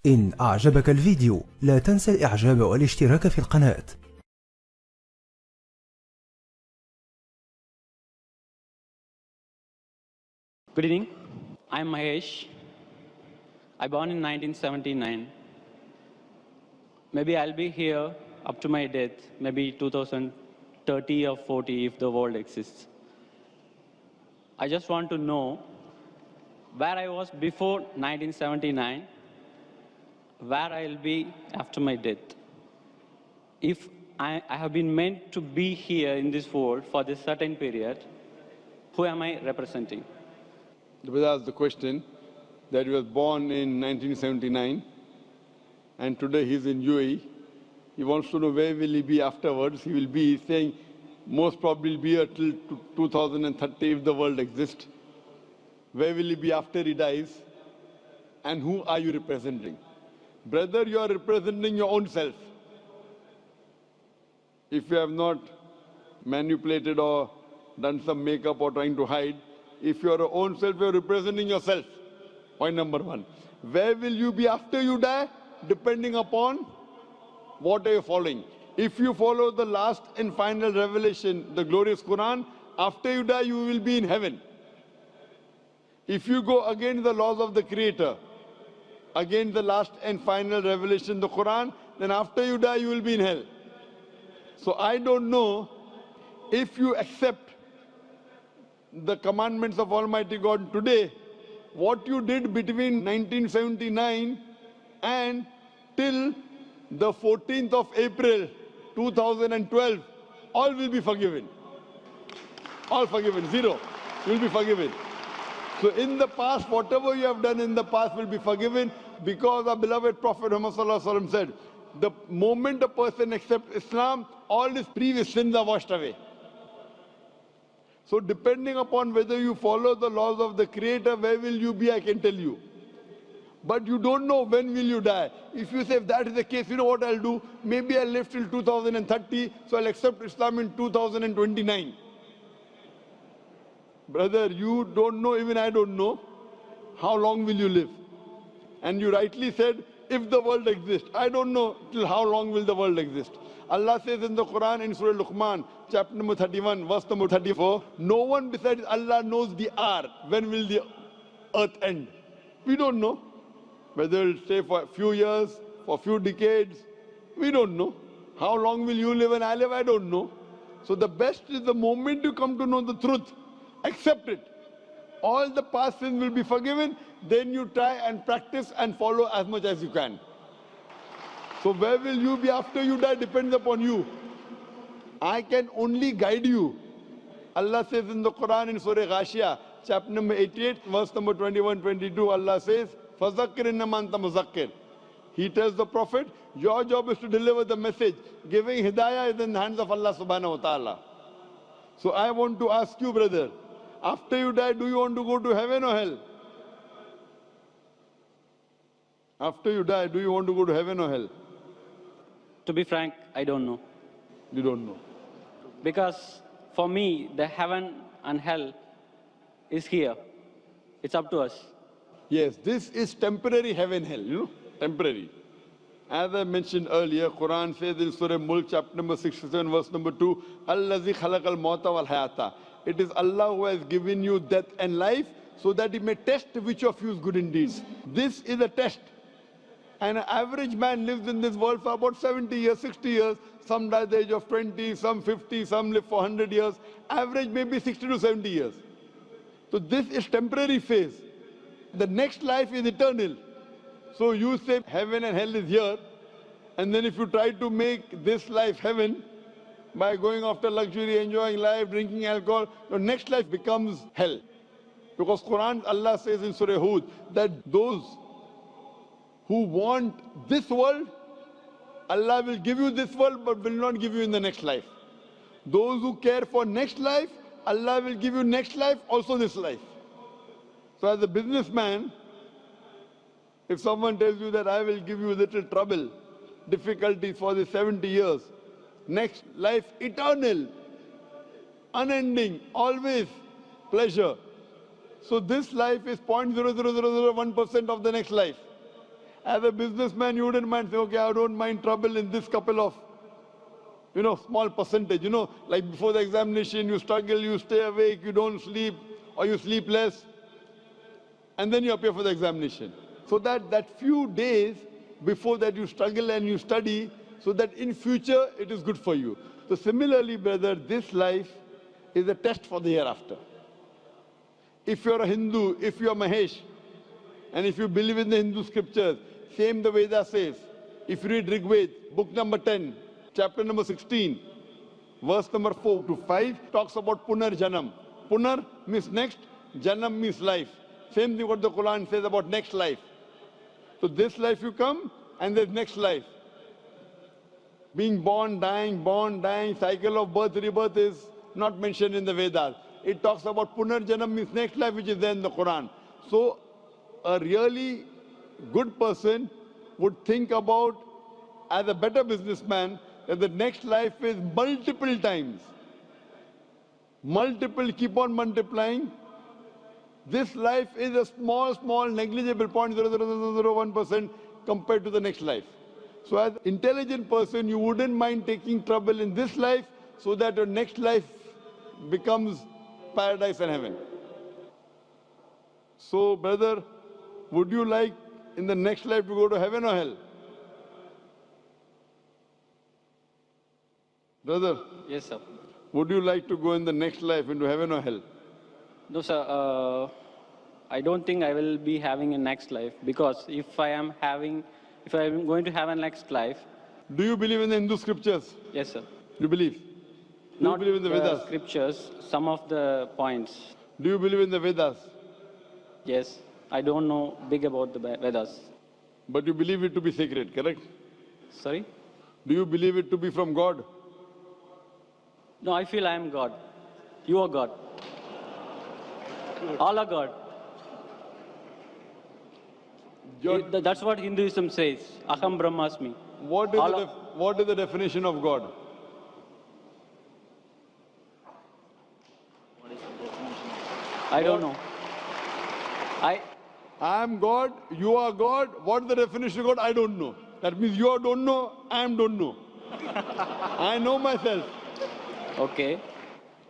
إن أعجبك الفيديو لا تنسى الإعجاب والاشتراك في القناة. Good evening. I'm Mahesh. I born in 1979. Maybe I'll be here up to my death, maybe 2030 or 40 if the world exists. I just want to know where I was before 1979, where I'll be after my death. If I have been meant to be here in this world for this certain period, who am I representing? The brother asked the question that he was born in 1979 and today he's in UAE. He wants to know where will he be afterwards. He will be saying most probably be here till 2030 if the world exists. Where will he be after he dies? And who are you representing? Brother, you are representing your own self. If you have not manipulated or done some makeup or trying to hide, if you are your own self, you are representing yourself. Point number one. Where will you be after you die? Depending upon what are you following. If you follow the last and final revelation, the glorious Quran, after you die, you will be in heaven. If you go against the laws of the Creator, against the last and final revelation, the Quran, then after you die, you will be in hell. So I don't know if you accept the commandments of Almighty God today, what you did between 1979 and till the 14th of April 2012, all will be forgiven. All forgiven, zero will be forgiven. So in the past, whatever you have done in the past will be forgiven because our beloved Prophet Muhammad said, the moment a person accepts Islam, all his previous sins are washed away. So depending upon whether you follow the laws of the Creator, where will you be, I can tell you. But you don't know when will you die. If you say, if that is the case, you know what I'll do? Maybe I'll live till 2030, so I'll accept Islam in 2029. Brother, you don't know, even I don't know, how long will you live? And you rightly said, if the world exists. I don't know till how long will the world exist. Allah says in the Quran in Surah Luqman, chapter number 31, verse number 34, no one besides Allah knows the hour. When will the earth end? We don't know. Whether it'll stay for a few years, for a few decades, we don't know. How long will you live and I live, I don't know. So the best is the moment you come to know the truth, accept it. All the past sins will be forgiven, then you try and practice and follow as much as you can. So where will you be after you die depends upon you. I can only guide you. Allah says in the Quran in Surah Ghashiyah, chapter number 88, verse number 21-22, Allah says, فَذَكِّرْ إِنَّمَا أَنْتَ مُذَكِّرْ. He tells the Prophet, your job is to deliver the message. Giving hidayah is in the hands of Allah subhanahu wa ta'ala. So I want to ask you, brother, after you die, do you want to go to heaven or hell? After you die, do you want to go to heaven or hell? To be frank, I don't know. You don't know. Because for me, the heaven and hell is here. It's up to us. Yes, this is temporary heaven, hell, temporary. As I mentioned earlier, Quran says in Surah Mulk, chapter number 67, verse number 2, Allazi khalaqal mauta wal hayata. It is Allah who has given you death and life so that He may test which of you is good in deeds. This is a test. And an average man lives in this world for about 70 years, 60 years. Some die at the age of 20, some 50, some live for 100 years. Average maybe 60 to 70 years. So this is temporary phase. The next life is eternal. So you say heaven and hell is here. And then if you try to make this life heaven by going after luxury, enjoying life, drinking alcohol, your next life becomes hell. Because Quran, Allah says in Surah Hud that those who want this world, Allah will give you this world but will not give you in the next life. Those who care for next life, Allah will give you next life, also this life. So as a businessman, if someone tells you that I will give you little trouble, difficulties for the 70 years, next life eternal, unending, always pleasure. So this life is 0.00001% of the next life. As a businessman, you wouldn't mind saying, okay, I don't mind trouble in this couple of, small percentage. Like before the examination, you struggle, you stay awake, you don't sleep, or you sleep less, and then you appear for the examination. So that few days before that you struggle and you study, so that in future it is good for you. So similarly, brother, this life is a test for the hereafter. If you're a Hindu, if you're Mahesh, and if you believe in the Hindu scriptures, same the Veda says. If you read Rig Veda, book number 10, chapter number 16, verse number 4 to 5, talks about Punar Janam. Punar means next, Janam means life. Same thing what the Quran says about next life. So this life you come, and there's next life. Being born, dying, cycle of birth, rebirth is not mentioned in the Vedas. It talks about Punar Janam means next life, which is there in the Quran. So a really good person would think about, as a better businessman, that the next life is multiple times. Multiple, keep on multiplying. This life is a small, negligible 0.0001% compared to the next life. So as an intelligent person, you wouldn't mind taking trouble in this life so that your next life becomes paradise and heaven. So, brother, would you like in the next life to go to heaven or hell? Brother? Yes, sir. Would you like to go in the next life into heaven or hell? No, sir. I don't think I will be having a next life, because if I am going to have a next life. Do you believe in the Hindu scriptures? Yes, sir. You believe? Do you believe in the Vedas? Scriptures, some of the points. Do you believe in the Vedas? Yes. I don't know big about the Vedas. But you believe it to be sacred, correct? Sorry? Do you believe it to be from God? No, I feel I am God. You are God. All are God. That's what Hinduism says. Aham Brahmasmi. What is the definition of God? I don't know. I am God, you are God. What is the definition of God? I don't know. That means you don't know, I don't know. I know myself. Okay.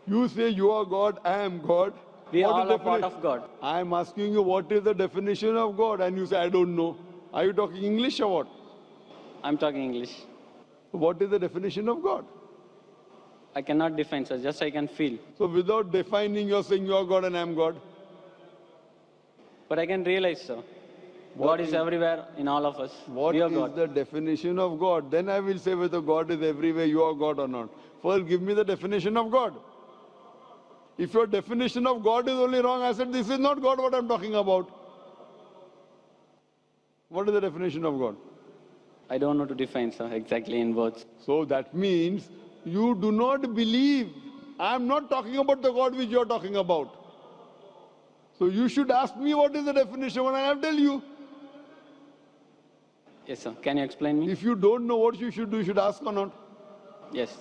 You say you are God, I am God. We all are part of God. I am asking you what is the definition of God, and you say I don't know. Are you talking English or what? I'm talking English. What is the definition of God? I cannot define, sir. Just I can feel. So without defining, you're saying you are God and I am God? But I can realize, sir. God is everywhere in all of us. What is the definition of God? Then I will say whether God is everywhere, you are God or not. First, give me the definition of God. If your definition of God is only wrong, I said, this is not God what I'm talking about. What is the definition of God? I don't know to define, sir, exactly in words. So that means you do not believe. I'm not talking about the God which you're talking about. So you should ask me what is the definition when I have tell you. Yes, sir. Can you explain me? If you don't know what you should do, you should ask or not. Yes.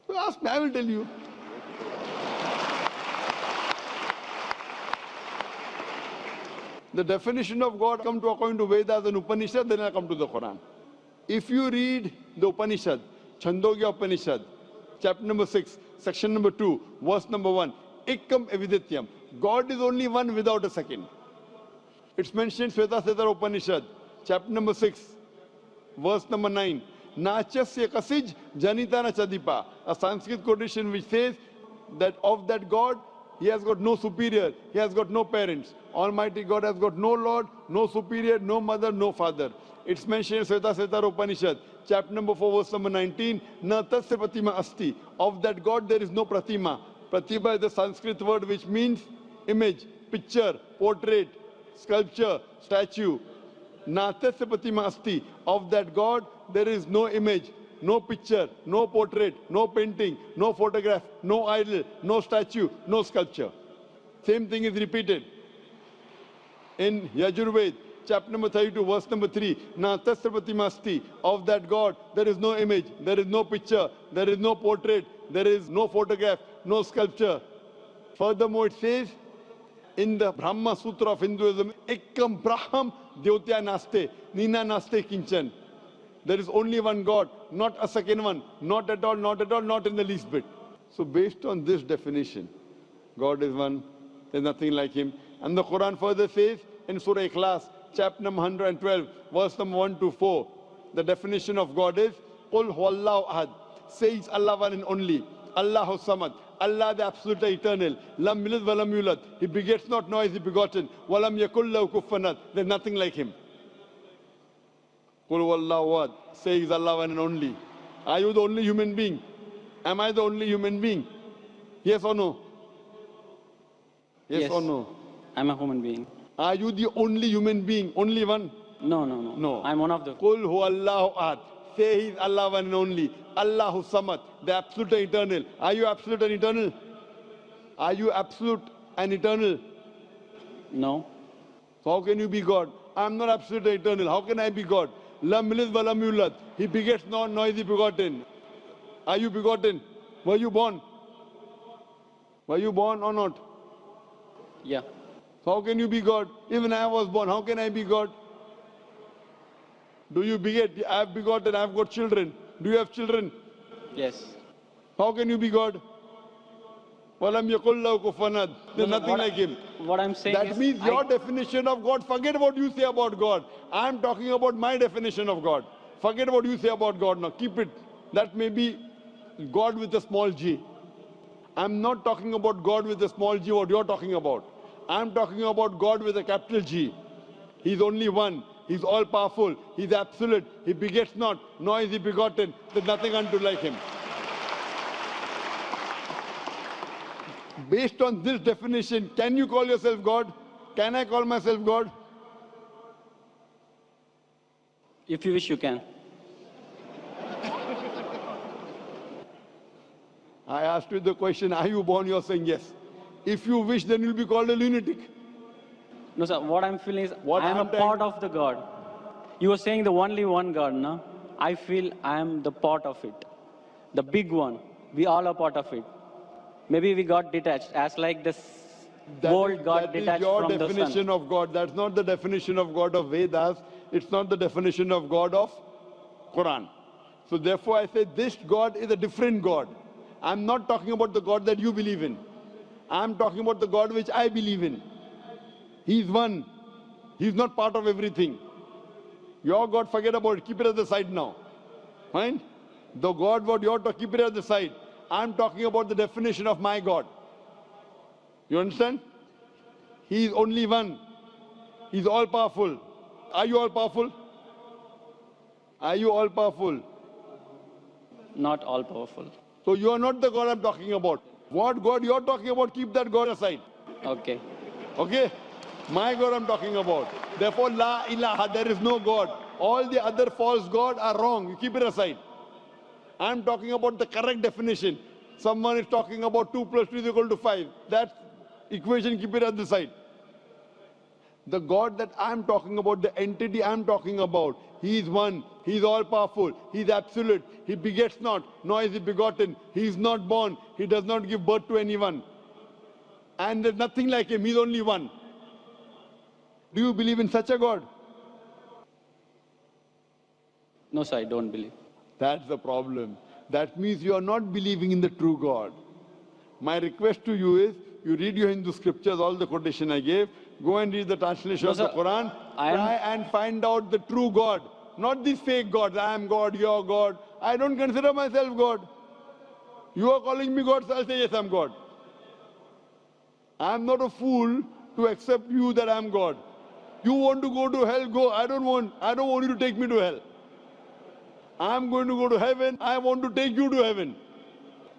So ask me, I will tell you. The definition of God come to according to Vedas and Upanishad, then I come to the Quran. If you read the Upanishad, Chandogya Upanishad, chapter number 6, section number 2, verse number 1, Ekam Evidityam. God is only one without a second. It's mentioned in Shveta Upanishad, chapter number 6, verse number 9. Nachasya kasij janitana chadipa. A Sanskrit quotation which says that of that God, he has got no superior, he has got no parents. Almighty God has got no Lord, no superior, no mother, no father. It's mentioned in Shveta Upanishad, chapter number 4, verse number 19. Na tasya pratima asti. Of that God there is no pratima. Pratima is the Sanskrit word which means image, picture, portrait, sculpture, statue. Na tasya pratima asti. Of that God there is no image, no picture, no portrait, no painting, no photograph, no idol, no statue, no sculpture. Same thing is repeated in Yajurved, chapter number 32, verse number 3. Na tasya pratima asti. Of that God there is no image, there is no picture, there is no portrait, there is no photograph, no sculpture. Furthermore, it says In the Brahma Sutra of Hinduism, Ekam Braham Devatya Naste, Nina Naste Kinchan. There is only one God, not a second one, not at all, not at all, not in the least bit. So based on this definition, God is one, there's nothing like him. And the Quran further says in Surah Ikhlas, chapter number 112, verse number 1 to 4, the definition of God is, Qul huwallahu ahad, says Allah one and only, Allahu samad, Allah the absolute eternal, lam yalid wa lam yulad, he begets not nor is he begotten, wa lam yakul lahu kufuwan ahad, there's nothing like him. Qul huwallahu ahad, says Allah one and only. Are you the only human being? Am I the only human being? Yes or no? Yes or no? I'm a human being. Are you the only human being? Only one? No. I'm one of the. Qul huwallahu ahad. Say he is Allah one and only. Allahu samad, the absolute and eternal. Are you absolute and eternal? Are you absolute and eternal? No. So how can you be God? I'm not absolute and eternal. How can I be God? Lam yalid wa lam yulad. He begets not, nor is he begotten. Are you begotten? Were you born? Were you born or not? Yeah. So how can you be God? Even I was born. How can I be God? Do you beget? I have begotten. I have got children. Do you have children? Yes. How can you be God? Walam yakul lahu kufuwan ahad. There's nothing like him. What I'm saying That is, means your definition of God, forget what you say about God. I'm talking about my definition of God. Forget what you say about God now. Keep it. That may be God with a small g. I'm not talking about God with a small g, what you're talking about. I'm talking about God with a capital G. He's only one. He's all powerful. He's absolute. He begets not, nor is he begotten. There's nothing unto like him. Based on this definition, can you call yourself God? Can I call myself God? if you wish, you can. I asked you the question, are you born? You're saying yes. If you wish, then you'll be called a lunatic. No, sir. What I'm feeling is, What I am a I'm part of the God. You were saying the only one God, no? I feel I am the part of it. The big one. We all are part of it. Maybe we got detached, as like this world got detached from the sun. That is your definition of God. That's not the definition of God of Vedas. It's not the definition of God of Quran. So therefore I say this God is a different God. I'm not talking about the God that you believe in. I'm talking about the God which I believe in. He's one. He's not part of everything. Your God, forget about it. Keep it at the side now. Fine? The God, what you're talking, keep it at the side. I'm talking about the definition of my God. You understand? He is only one. He's all powerful. Are you all powerful? Are you all powerful? Not all powerful. So you are not the God I'm talking about. What God you're talking about, keep that God aside. Okay. Okay? My God I'm talking about. Therefore, La ilaha, there is no God. All the other false gods are wrong. You keep it aside. I'm talking about the correct definition. Someone is talking about 2 plus 2 is equal to 5. That equation, keep it at the side. The God that I'm talking about, the entity I'm talking about, He is one. He is all powerful. He is absolute. He begets not, nor is he begotten. He is not born. He does not give birth to anyone. And there's nothing like him. He's only one. Do you believe in such a God? No, sir, I don't believe. That's the problem. That means you are not believing in the true God. My request to you is, you read your Hindu scriptures, all the quotation I gave, go and read the translation of the Quran, try and find out the true God. Not these fake gods, I am God, you are God. I don't consider myself God. You are calling me God, so I'll say yes, I'm God. I'm not a fool to accept you that I'm God. You want to go to hell, go. I don't want you to take me to hell. I'm going to go to heaven, I want to take you to heaven.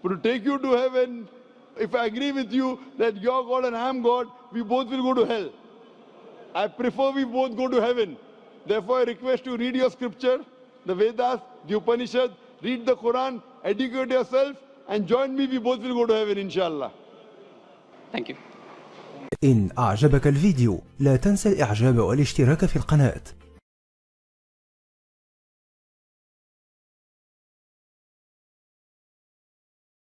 But to take you to heaven, if I agree with you that you're God and I'm God, we both will go to hell. I prefer we both go to heaven. Therefore, I request you read your scripture, the Vedas, the Upanishad, read the Quran, educate yourself, and join me, we both will go to heaven, inshallah. Thank you. إن أعجبك الفيديو لا تنسى الإعجاب والاشتراك في القناة.